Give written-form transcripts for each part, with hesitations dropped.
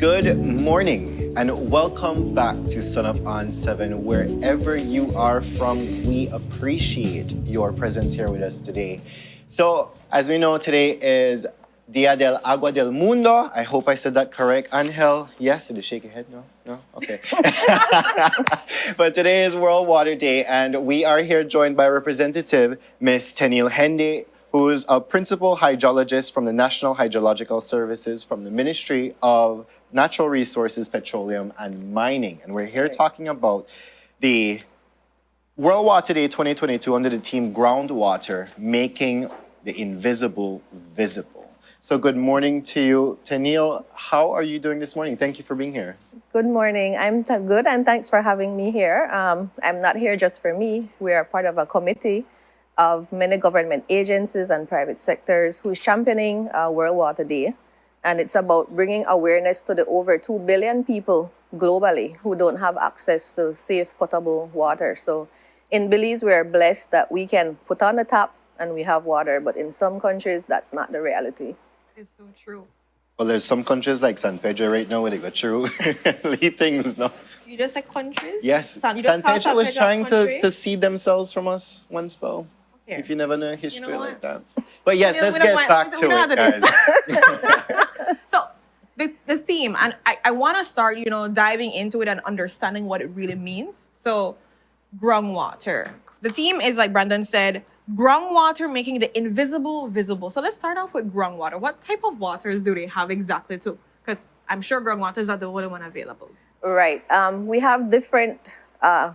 Good morning and welcome back to Sun Up on 7. Wherever you are from, we appreciate your presence here with us today. So, as we know, today is Dia del Agua del Mundo. I hope I said that correct. Angel, yes? Did you shake your head? No? No? Okay. But today is World Water Day, and we are here joined by Representative Miss Tenille Hende, who's a principal hydrologist from the National Hydrological Services from the Ministry of Natural Resources, Petroleum, and Mining. And we're here talking about the World Water Day 2022 under the theme Groundwater, Making the Invisible Visible. So good morning to you, Tenille. How are you doing this morning? Thank you for being here. Good morning. I'm good, and thanks for having me here. I'm not here just for me. We are part of a committee of many government agencies and private sectors who's championing World Water Day. And it's about bringing awareness to the over 2 billion people globally who don't have access to safe potable water. So in Belize, we're blessed that we can put on the tap and we have water, but in some countries, that's not the reality. It's so true. Well, there's some countries like San Pedro right now where they go through lead things, no? You just said countries? Yes, San Pedro was trying to seed themselves from us one spell. Here. If you never know history You know like that. But yes, We let's don't get want- back we to don't it, have guys. So the theme, and I want to start, diving into it and understanding what it really means. So groundwater. The theme is, like Brandon said, groundwater making the invisible visible. So let's start off with groundwater. What type of waters do they have exactly too? Because I'm sure groundwaters are the only one available. Right. We have different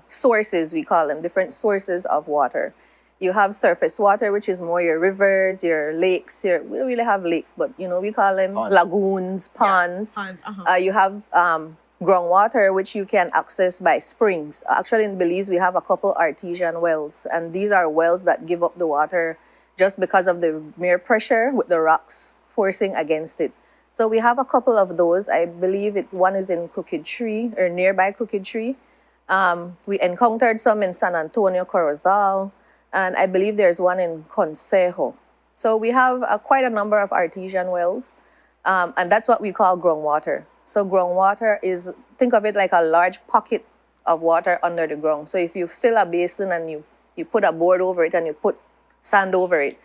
sources, we call them, different sources of water. You have surface water, which is more your rivers, your lakes. We don't really have lakes, but we call them Ponds. lagoons, ponds. Yeah, ponds, You have groundwater, which you can access by springs. Actually, in Belize, we have a couple artesian wells, and these are wells that give up the water just because of the mere pressure with the rocks forcing against it. So we have a couple of those. I believe one is in Crooked Tree, or nearby Crooked Tree. We encountered some in San Antonio, Corozal, and I believe there's one in Consejo. So we have quite a number of artesian wells, and that's what we call groundwater. So groundwater is, think of it like a large pocket of water under the ground. So if you fill a basin and you put a board over it and you put sand over it,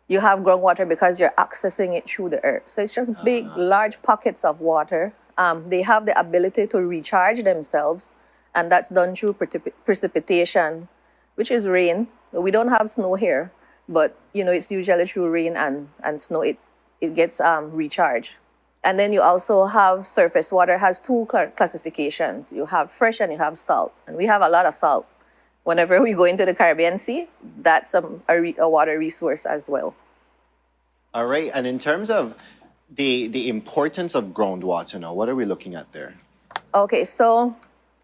you have groundwater because you're accessing it through the earth. So it's just big, large pockets of water. They have the ability to recharge themselves, and that's done through precipitation, which is rain. We don't have snow here, but it's usually through rain and snow. It gets recharged. And then you also have surface water has two classifications. You have fresh and you have salt. And we have a lot of salt. Whenever we go into the Caribbean Sea, that's a water resource as well. All right, and in terms of the importance of groundwater now, what are we looking at there? Okay, so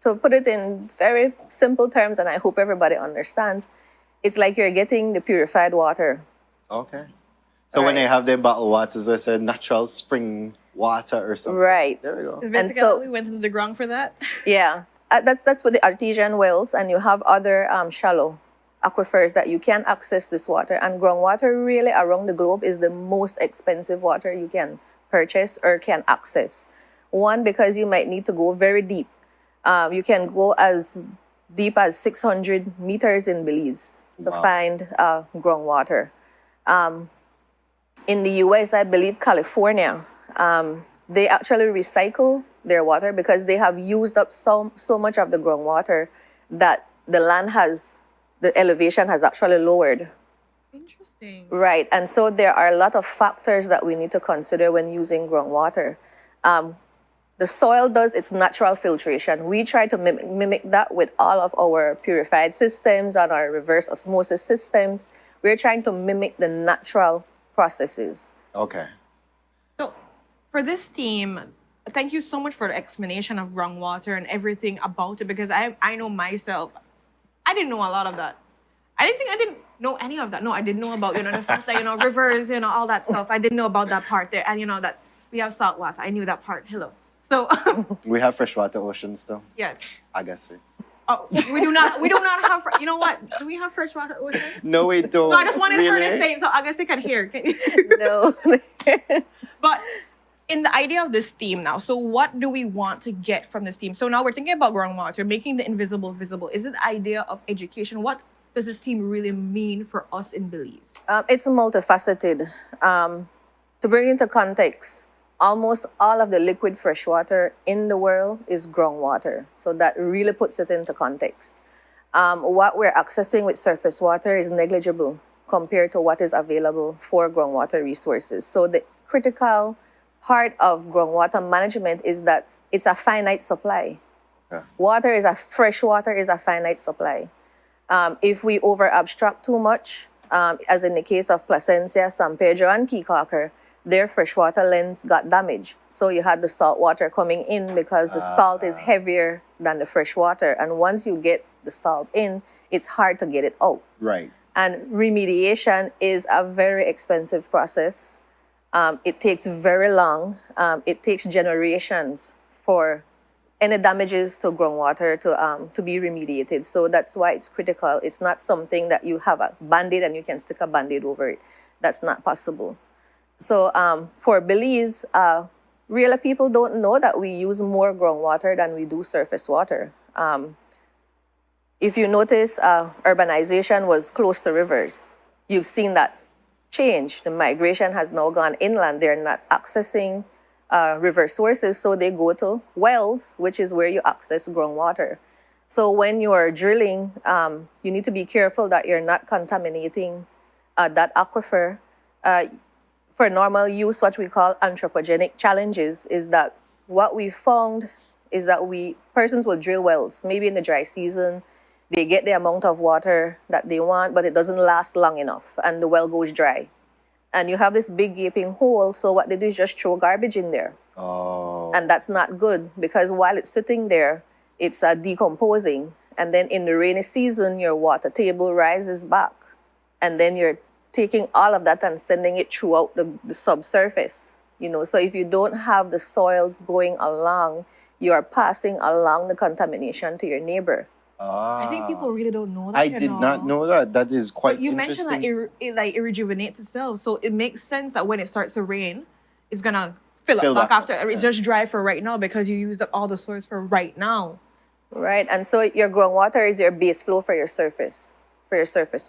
to put it in very simple terms, and I hope everybody understands, it's like you're getting the purified water. Okay. So when they have their bottled waters, they said natural spring water or something. Right. There we go. It's basically we went into the ground for that. Yeah. That's with the artesian wells, and you have other shallow aquifers that you can access this water. And groundwater really around the globe is the most expensive water you can purchase or can access. One, because you might need to go very deep. You can go as deep as 600 meters in Belize to find groundwater. In the US, I believe California, they actually recycle their water because they have used up so much of the groundwater that the elevation has actually lowered. Interesting. Right, and so there are a lot of factors that we need to consider when using groundwater. The soil does its natural filtration. We try to mimic that with all of our purified systems and our reverse osmosis systems. We're trying to mimic the natural processes. Okay. So for this theme, thank you so much for the explanation of groundwater and everything about it, because I know myself, I didn't know a lot of that. I didn't know any of that. No, I didn't know about, the fact that, rivers, all that stuff. I didn't know about that part there. And, that we have salt water. I knew that part. Hello. So We have freshwater oceans though. yes. I guess so. Oh, we do not have, you know what? Do we have freshwater ocean? No, we don't. No, I just wanted her to Really? say it so I guess they can hear. No. But in the idea of this theme now, so what do we want to get from this theme? So now we're thinking about groundwater, making the invisible visible. Is it the idea of education? What does this theme really mean for us in Belize? It's multifaceted. To bring into context, almost all of the liquid fresh water in the world is groundwater. So that really puts it into context. What we're accessing with surface water is negligible compared to what is available for groundwater resources. So the critical part of groundwater management is that it's a finite supply. Yeah. Fresh water is a finite supply. If we over abstract too much, as in the case of Placencia, San Pedro, and Keycaulker, their freshwater lens got damaged. So you had the salt water coming in because the salt is heavier than the fresh water. And once you get the salt in, it's hard to get it out. Right. And remediation is a very expensive process. It takes very long. It takes generations for any damages to groundwater to be remediated. So that's why it's critical. It's not something that you have a Band-Aid and you can stick a Band-Aid over it. That's not possible. So for Belize, really people don't know that we use more groundwater than we do surface water. If you notice, urbanization was close to rivers. You've seen that change. The migration has now gone inland. They're not accessing river sources, so they go to wells, which is where you access groundwater. So when you're drilling, you need to be careful that you're not contaminating that aquifer. For normal use, what we call anthropogenic challenges is that what we found is that persons will drill wells, maybe in the dry season, they get the amount of water that they want, but it doesn't last long enough, and the well goes dry. And you have this big gaping hole, so what they do is just throw garbage in there. Oh. And that's not good, because while it's sitting there, it's decomposing. And then in the rainy season, your water table rises back. And then you're taking all of that and sending it throughout the subsurface. So if you don't have the soils going along, you're passing along the contamination to your neighbor. I think people really don't know that. I did not know that. That is quite But you interesting. mentioned that it rejuvenates itself, so it makes sense that when it starts to rain, it's gonna fill Fill up back back after. up, It's yeah. just dry for right now because you used up all the source for right now. Right, and so your groundwater is your base flow for your surface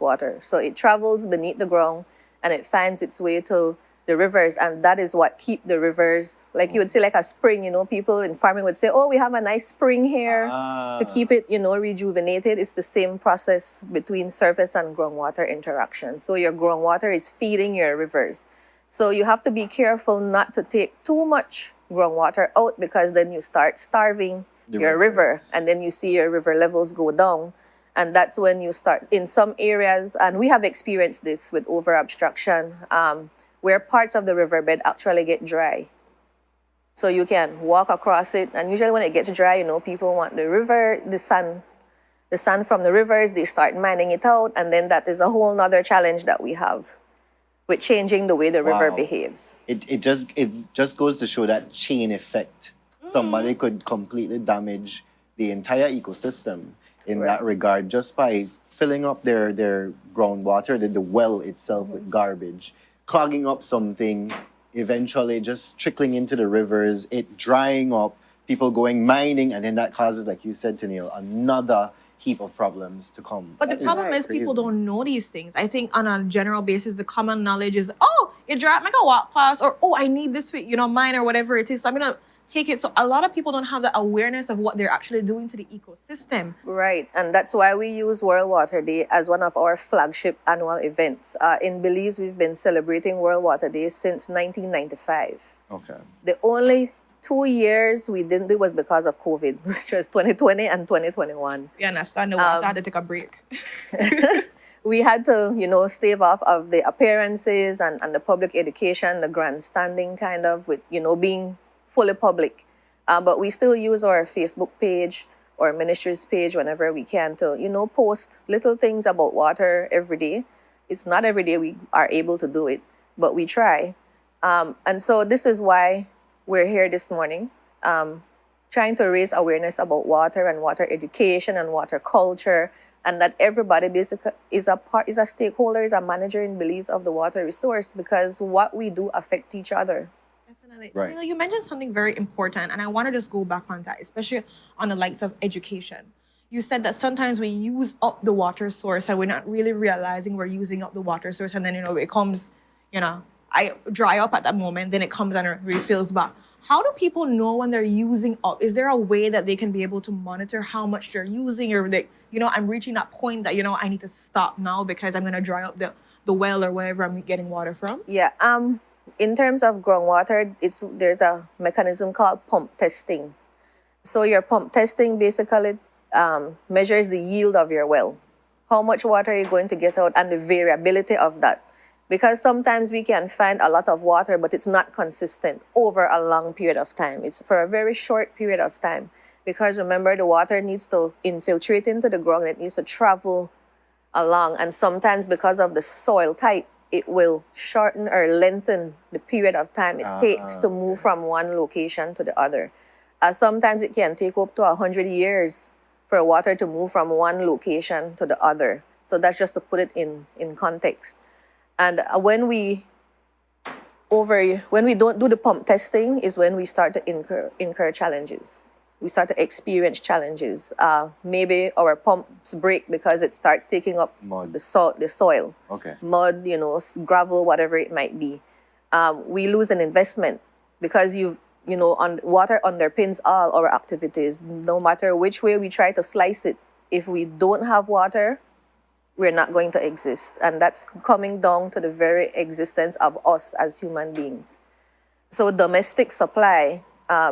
water. So it travels beneath the ground and it finds its way to the rivers, and that is what keep the rivers, like you would say, like a spring. People in farming would say, oh, we have a nice spring here to keep it, rejuvenated. It's the same process between surface and groundwater interaction. So your groundwater is feeding your rivers. So you have to be careful not to take too much groundwater out, because then you start starving your river, rivers. and then you see your river levels go down. And that's when you start, in some areas, and we have experienced this with over abstraction, where parts of the riverbed actually get dry. So you can walk across it, and usually when it gets dry, people want the sand from the rivers, they start mining it out, and then that is a whole nother challenge that we have with changing the way the river Wow. behaves. It just goes to show that chain effect. Somebody could completely damage the entire ecosystem in Right. that regard just by filling up their groundwater, the well itself, with garbage, clogging up something, eventually just trickling into the rivers, it drying up, people going mining, and then that causes, like you said, Tennille, another heap of problems to come. But the That problem is people crazy. don't know these things. I think on a general basis, the common knowledge is, oh, it dropped, make a walk past, or oh, I need this for mine or whatever it is. So I'm gonna take it. So a lot of people don't have the awareness of what they're actually doing to the ecosystem. Right, and that's why we use World Water Day as one of our flagship annual events. In Belize, we've been celebrating World Water Day since 1995. Okay. The only 2 years we didn't do was because of COVID, which was 2020 and 2021. You understand? The water had to take a break. We had to, stave off of the appearances and the public education, the grandstanding kind of, with, being fully public. But we still use our Facebook page or ministry's page whenever we can to, post little things about water every day. It's not every day we are able to do it, but we try. And so this is why we're here this morning, trying to raise awareness about water and water education and water culture, and that everybody basically is a stakeholder, is a manager in Belize of the water resource, because what we do affect each other. Definitely. Right. You know, you mentioned something very important, and I want to just go back on that, especially on the likes of education. You said that sometimes we use up the water source and we're not really realizing we're using up the water source, and then it comes, I dry up at that moment, then it comes and it refills back. How do people know when they're using up? Is there a way that they can be able to monitor how much they're using, or I'm reaching that point that I need to stop now because I'm gonna dry up the well or wherever I'm getting water from? Yeah. In terms of groundwater, there's a mechanism called pump testing. So your pump testing basically measures the yield of your well, how much water you're going to get out, and the variability of that. Because sometimes we can find a lot of water, but it's not consistent over a long period of time. It's for a very short period of time. Because remember, the water needs to infiltrate into the ground, it needs to travel along. And sometimes because of the soil type, it will shorten or lengthen the period of time it takes to move from one location to the other. Sometimes it can take up to 100 years for water to move from one location to the other. So that's just to put it in context. And when we don't do the pump testing is when we start to incur challenges. We start to experience challenges. Maybe our pumps break because it starts taking up Mud. the soil. Okay. Mud, gravel, whatever it might be. We lose an investment because water underpins all our activities. No matter which way we try to slice it, if we don't have water, we're not going to exist. And that's coming down to the very existence of us as human beings. So domestic supply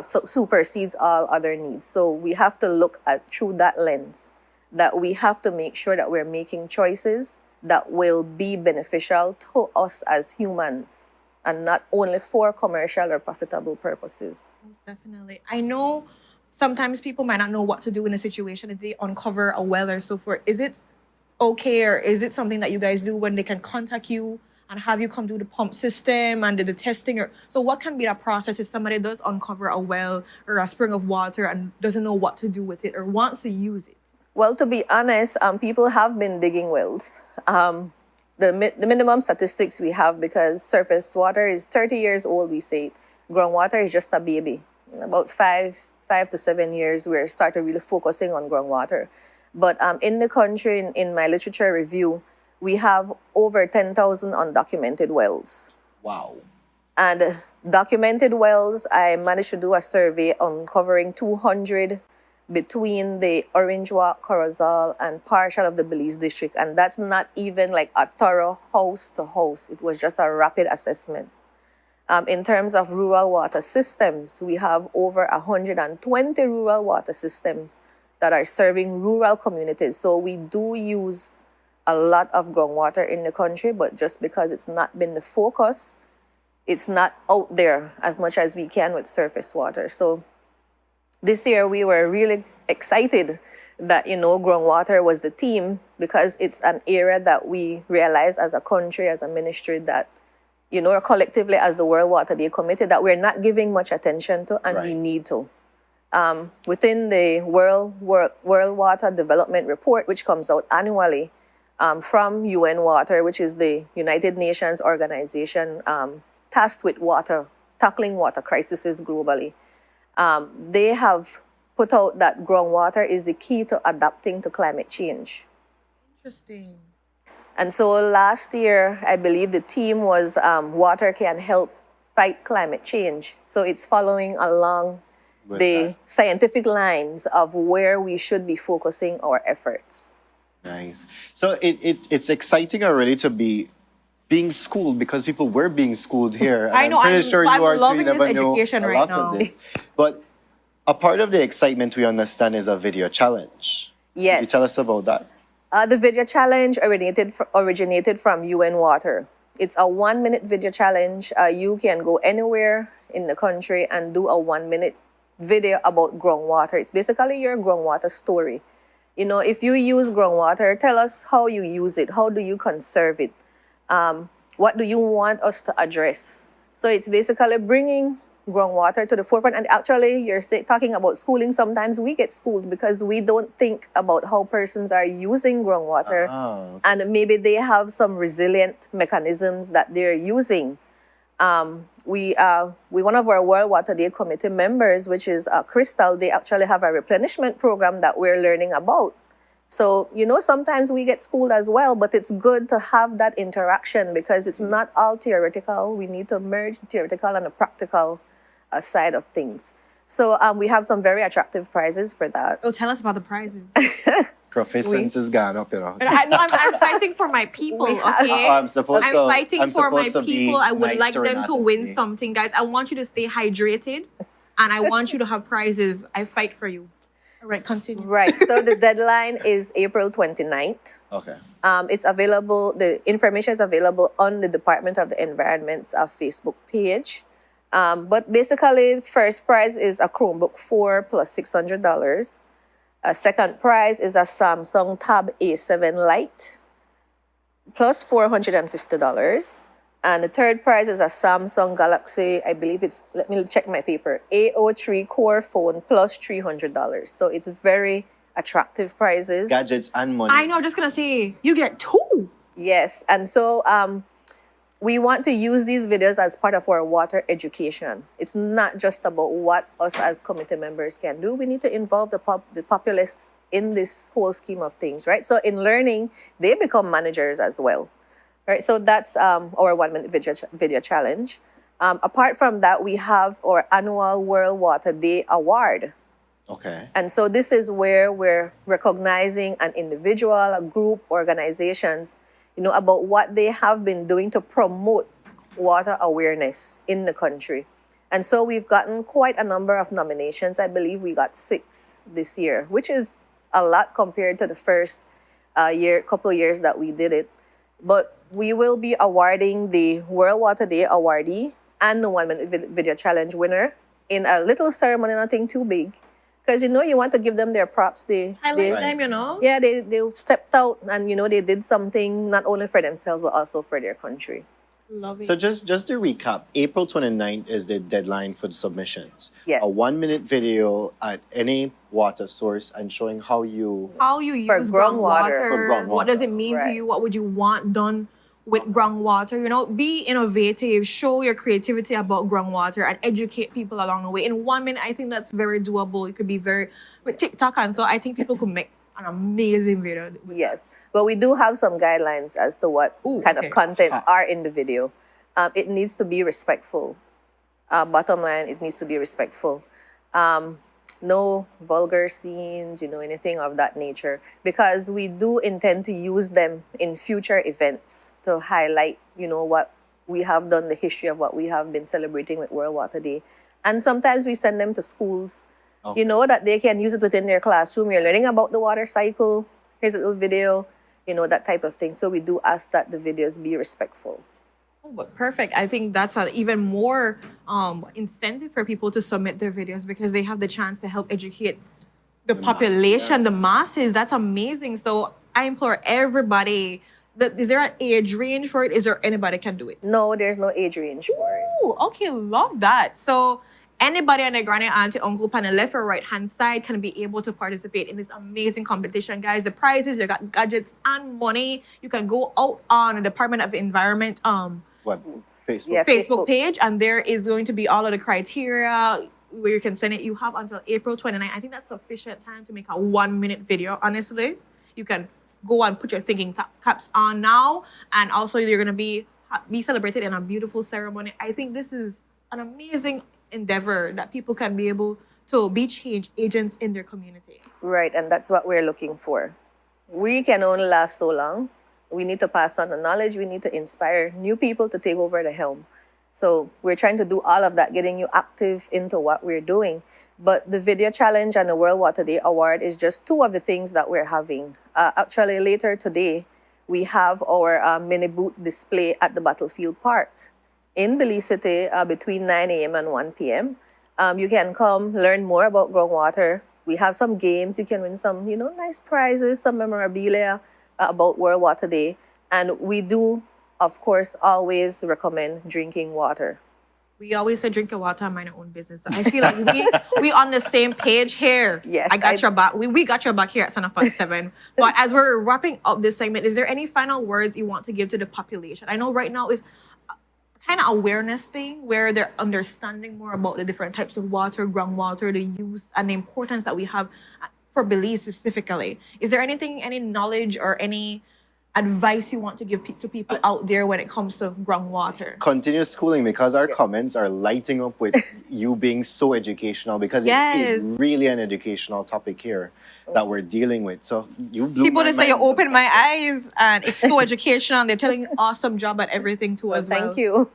supersedes all other needs. So we have to look at through that lens, that we have to make sure that we're making choices that will be beneficial to us as humans and not only for commercial or profitable purposes. Most definitely. I know sometimes people might not know what to do in a situation if they uncover a well or so forth. Is it okay, or is it something that you guys do when they can contact you and have you come do the pump system and do the testing? So what can be that process if somebody does uncover a well or a spring of water and doesn't know what to do with it or wants to use it? Well, to be honest, people have been digging wells. The minimum statistics we have, because surface water is 30 years old, we say groundwater is just a baby. In about 5 to 7 years, we're starting really focusing on groundwater. But in the country, in my literature review, we have over 10,000 undocumented wells. Wow. And documented wells, I managed to do a survey uncovering 200 between the Orange Walk, Corozal, and partial of the Belize district. And that's not even like a thorough house to house. It was just a rapid assessment. In terms of rural water systems, we have over 120 rural water systems that are serving rural communities. So we do use a lot of groundwater in the country, but just because it's not been the focus, it's not out there as much as we can with surface water. So this year we were really excited that, groundwater was the theme, because it's an area that we realized as a country, as a ministry, that, or collectively as the World Water Day committed, that we're not giving much attention to, and we need to. Within the World Water Development Report, which comes out annually from UN Water, which is the United Nations organization tasked with tackling water crises globally, they have put out that groundwater is the key to adapting to climate change. Interesting. And so last year, I believe the theme was water can help fight climate change. So it's following along the scientific lines of where we should be focusing our efforts. Nice. So it's exciting already to be being schooled, because people were being schooled here. I know. I'm pretty sure I'm you are loving too. You this never know education a right lot now. of this. But a part of the excitement, we understand, is a video challenge. Yes. Could you tell us about that? The video challenge originated from UN Water. It's a 1-minute video challenge. You can go anywhere in the country and do a 1-minute video about groundwater. It's basically your groundwater story. If you use groundwater, tell us how you use it. How do you conserve it? What do you want us to address? So it's basically bringing groundwater to the forefront. And actually, you're talking about schooling. Sometimes we get schooled because we don't think about how persons are using groundwater. Okay. And maybe they have some resilient mechanisms that they're using. We one of our World Water Day committee members, which is Crystal, they actually have a replenishment program that we're learning about. So, sometimes we get schooled as well, but it's good to have that interaction because it's not all theoretical. We need to merge the theoretical and the practical side of things. So we have some very attractive prizes for that. Oh, tell us about the prizes. Proficiency is gone up, I'm fighting for my people, okay? I'm fighting for my supposed to be people. I would nice like to them Renata to win today. something, guys. I want you to stay hydrated, and I want you to have prizes. I fight for you. All right, continue. Right. So the deadline is April 29th. Okay. It's available, the information is available on the Department of the Environment's Facebook page. But basically, first prize is a Chromebook 4 plus $600. Second prize is a Samsung Tab A7 Lite plus $450. And the third prize is a Samsung Galaxy, I believe let me check my paper, A03 Core phone plus $300. So it's very attractive prizes. Gadgets and money. I know. I'm just gonna say you get 2. Yes, and so we want to use these videos as part of our water education. It's not just about what us as committee members can do. We need to involve the populace in this whole scheme of things, right? So in learning, they become managers as well, right? So that's our 1-minute video challenge. Apart from that, we have our annual World Water Day Award. Okay. And so this is where we're recognizing an individual, a group, organizations, about what they have been doing to promote water awareness in the country. And so we've gotten quite a number of nominations. I believe we got 6 this year, which is a lot compared to the first couple years that we did it. But we will be awarding the World Water Day awardee and the 1-minute video challenge winner in a little ceremony, nothing too big. Because, you want to give them their props. I like them, Yeah, they stepped out and, they did something not only for themselves, but also for their country. Love it. So just to recap, April 29th is the deadline for the submissions. Yes. A 1-minute video at any water source and showing how you... How you For use groundwater. For groundwater. What does it mean to Right. you? What would you want done with groundwater? Be innovative, show your creativity about groundwater and educate people along the way. In 1 minute, I think that's very doable. It could be with TikTok, and so I think people could make an amazing video. Yes. But we do have some guidelines as to what kind okay. of content are in the video. It needs to be respectful. Bottom line, it needs to be respectful. No vulgar scenes, anything of that nature. Because we do intend to use them in future events to highlight, what we have done, the history of what we have been celebrating with World Water Day. And sometimes we send them to schools, that they can use it within their classroom. You're learning about the water cycle. Here's a little video, that type of thing. So we do ask that the videos be respectful. Oh, but perfect. I think that's an even more incentive for people to submit their videos because they have the chance to help educate the population, the masses. That's amazing. So I implore everybody, is there an age range for it? Is there anybody can do it? No, there's no age range for it. Ooh, okay, love that. So anybody on the granny, auntie, uncle, on the left or right hand side can be able to participate in this amazing competition, guys. The prizes, you got gadgets and money. You can go out on the Department of Environment Facebook? Yeah. Facebook Facebook. page, and there is going to be all of the criteria where you can send it. You have until April 29th. I think that's sufficient time to make a 1-minute video. Honestly, you can go and put your thinking caps on now, and also you're going to be celebrated in a beautiful ceremony. I think this is an amazing endeavor that people can be able to be change agents in their community. Right, and that's what we're looking for. We can only last so long. We need to pass on the knowledge. We need to inspire new people to take over the helm. So we're trying to do all of that, getting you active into what we're doing. But the video challenge and the World Water Day Award is just 2 of the things that we're having. Actually, later today, we have our mini booth display at the Battlefield Park in Belize City between 9 a.m. and 1 p.m. You can come learn more about groundwater. We have some games. You can win some, nice prizes, some memorabilia about World Water Day. And we do, of course, always recommend drinking water. We always say drink your water and mind your own business. So I feel like we on the same page here. Yes, I got your back. We got your back here at Sun Up on 7. But as we're wrapping up this segment, is there any final words you want to give to the population? I know right now is kind of awareness thing where they're understanding more about the different types of water, groundwater, the use and the importance that we have for Belize specifically. Is there anything, any knowledge or any advice you want to give to people out there when it comes to groundwater? Continue schooling, because our comments are lighting up with you being so educational, because it is really an educational topic here that we're dealing with. So you blew People my just say you mind. open my eyes and it's so educational. They're telling you awesome job at everything too as well. Thank you.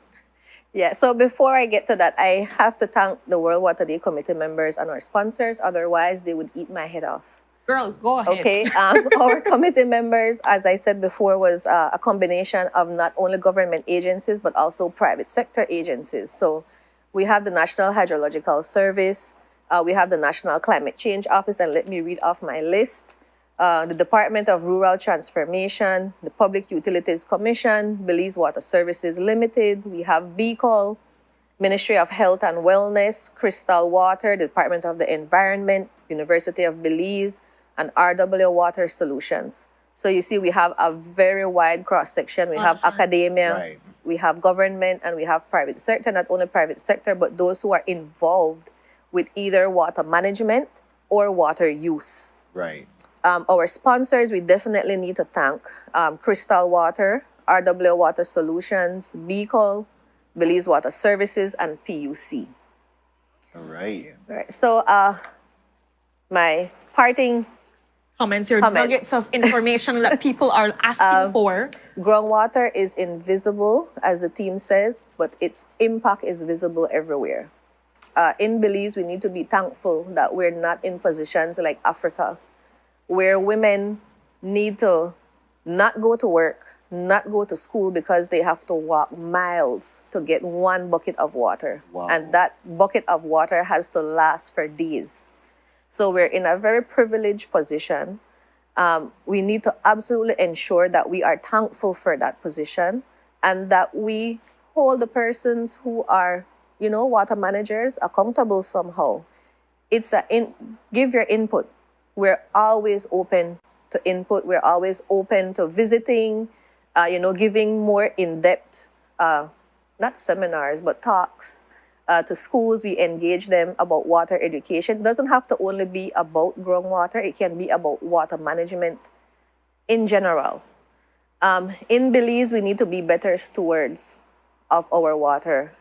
Yeah, so before I get to that, I have to thank the World Water Day committee members and our sponsors. Otherwise, they would eat my head off. Girl, go ahead. Okay, our committee members, as I said before, was a combination of not only government agencies, but also private sector agencies. So we have the National Hydrological Service, we have the National Climate Change Office, and let me read off my list. The Department of Rural Transformation, the Public Utilities Commission, Belize Water Services Limited, we have BCOL, Ministry of Health and Wellness, Crystal Water, the Department of the Environment, University of Belize, and RW Water Solutions. So you see, we have a very wide cross-section. We have academia, Right. we have government, and we have private sector, not only private sector, but those who are involved with either water management or water use. Right. Our sponsors, we definitely need to thank Crystal Water, RW Water Solutions, BCOL, Belize Water Services, and PUC. All right. Right. So my parting Comments, your Comments. nuggets of information that people are asking for. groundwater is invisible, as the team says, but its impact is visible everywhere. In Belize, we need to be thankful that we're not in positions like Africa, where women need to not go to work, not go to school because they have to walk miles to get one bucket of water. Wow. And that bucket of water has to last for days. So we're in a very privileged position. We need to absolutely ensure that we are thankful for that position and that we hold the persons who are, water managers accountable somehow. It's give your input. We're always open to input. We're always open to visiting, giving more in-depth, not seminars, but talks to schools. We engage them about water education. It doesn't have to only be about groundwater. It can be about water management in general. In Belize, we need to be better stewards of our water.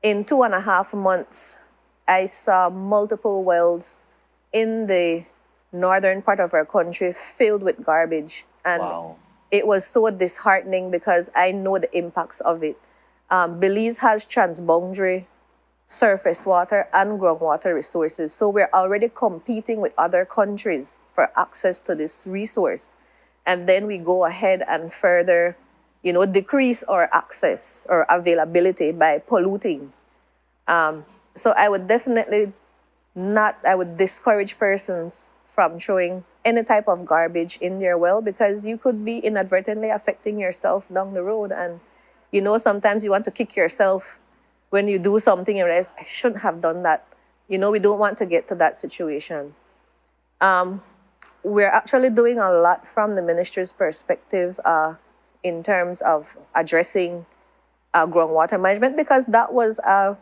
In 2.5 months, I saw multiple wells in the northern part of our country filled with garbage. And Wow. it was so disheartening because I know the impacts of it. Belize has transboundary surface water and groundwater resources. So we're already competing with other countries for access to this resource. And then we go ahead and further, decrease our access or availability by polluting. So I would definitely I would discourage persons from throwing any type of garbage in their well, because you could be inadvertently affecting yourself down the road. And, sometimes you want to kick yourself when you do something and realize, I shouldn't have done that. We don't want to get to that situation. We're actually doing a lot from the ministry's perspective in terms of addressing groundwater management, because that was a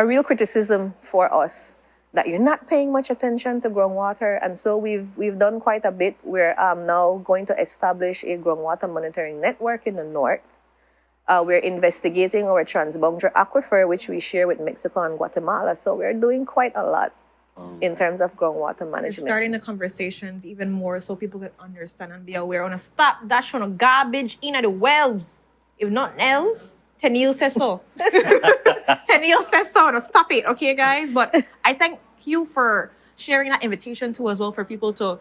real criticism for us, that you're not paying much attention to groundwater. And so we've done quite a bit. We're now going to establish a groundwater monitoring network in the north. We're investigating our transboundary aquifer, which we share with Mexico and Guatemala. So we're doing quite a lot in terms of groundwater You're management. starting the conversations even more so people can understand and be aware. On a stop dash on a garbage in the wells. If nothing else, Tenil says so. Tenil says so. Now stop it, okay, guys? But I thank you for sharing that invitation too as well, for people to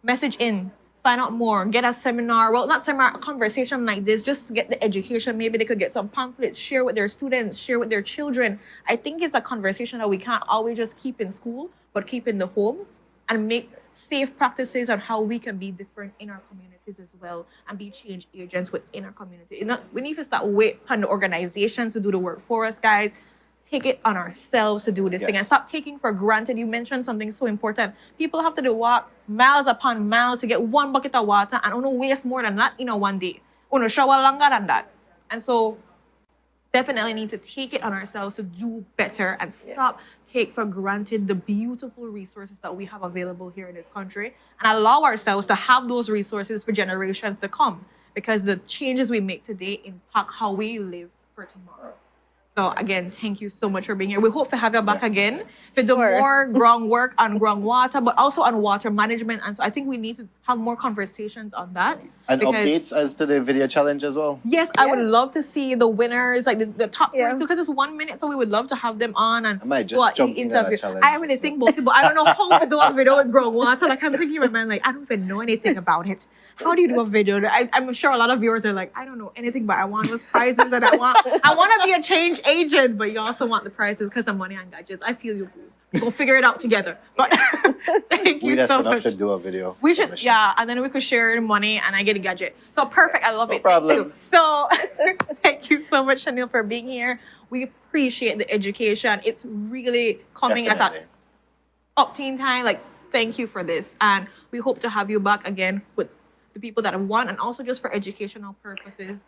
message in, find out more, get a seminar. Well, not seminar, a conversation like this, just to get the education. Maybe they could get some pamphlets, share with their students, share with their children. I think it's a conversation that we can't always just keep in school, but keep in the homes and make safe practices on how we can be different in our communities as well and be change agents within our community. We need to start wait on the organizations to do the work for us, guys. Take it on ourselves to do this thing and stop taking for granted. You mentioned something so important. People have to walk miles upon miles to get one bucket of water and don't waste more than that in a one day. Or shower longer than that. And so definitely need to take it on ourselves to do better and stop take for granted the beautiful resources that we have available here in this country and allow ourselves to have those resources for generations to come, because the changes we make today impact how we live for tomorrow. So again, thank you so much for being here. We hope to have you back again to do Sure. more groundwork on groundwater, but also on water management. And so I think we need to have more conversations on that. And because- updates as to the video challenge as well. Yes, I would Yes. love to see the winners, like the top Yeah. 32, because it's 1 minute, so we would love to have them on and I might just jump into that interview. challenge, I really so. think about it, but I don't know how to do a video with groundwater. Like I'm thinking in my mind, like I don't even know anything about it. How do you do a video? I'm sure a lot of viewers are like, I don't know anything, but I want those prizes and I want to be a change agent, but you also want the prizes because of money and gadgets. I feel you, please. We'll figure it out together. But thank We you just so much. should do a video. We should, commission. yeah, and then we could share the money and I get a gadget. So perfect, I love No it. problem. Thank you. So thank you so much, Chanel, for being here. We appreciate the education. It's really coming at Definitely. a up-teen time. Like, thank you for this. And we hope to have you back again with the people that have won and also just for educational purposes.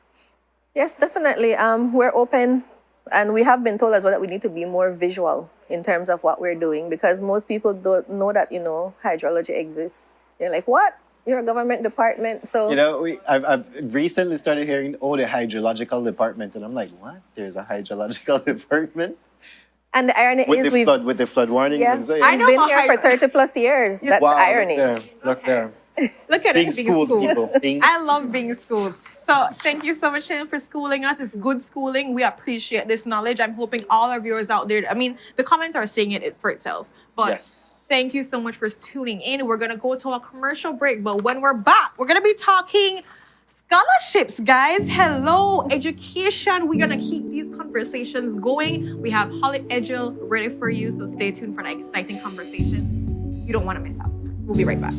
Yes, definitely. We're open, and we have been told as well that we need to be more visual in terms of what we're doing, because most people don't know that hydrology exists. They're like, "What? You're a government department?" So I've recently started hearing, the hydrological department, and I'm like, what? There's a hydrological department and the irony with is the flood warnings yeah, and so. I we've know been about here for 30 plus years. That's Wow, the irony. Look there. Look at Being us being schooled, schooled. people. Being I love being schooled. So thank you so much, Chanel, for schooling us. It's good schooling. We appreciate this knowledge. I'm hoping all our viewers out there, I mean, the comments are saying it for itself. But Yes. thank you so much for tuning in. We're going to go to a commercial break. But when we're back, we're going to be talking scholarships, guys. Hello, education. We're going to keep these conversations going. We have Holly Edgel ready for you. So stay tuned for an exciting conversation. You don't want to miss out. We'll be right back.